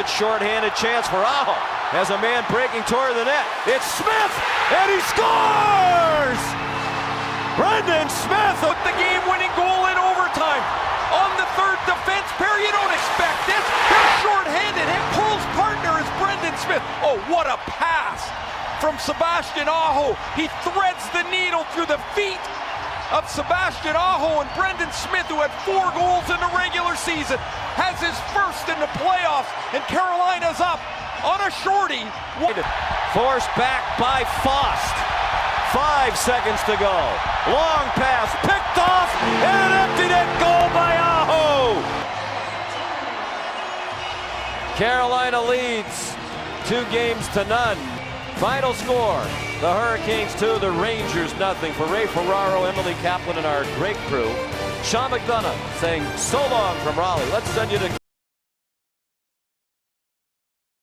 Short-handed chance for Aho. Has a man breaking toward the net. It's Smith, and he scores! Brendan Smith with the game-winning goal in overtime. On the third defense pair, you don't expect this. They're short-handed, and Pohl's partner is Brendan Smith. Oh, what a pass from Sebastian Aho. He threads the needle through the feet of Sebastian Aho, and Brendan Smith, who had 4 goals in the regular season, has his first in the playoffs, and Carolina's up on a shorty. Forced back by Fost. 5 seconds to go. Long pass, picked off, and an empty net goal by Aho. Carolina leads 2-0. Final score, the Hurricanes 2, the Rangers 0. For Ray Ferraro, Emily Kaplan, and our great crew, Sean McDonough saying so long from Raleigh. Let's send you to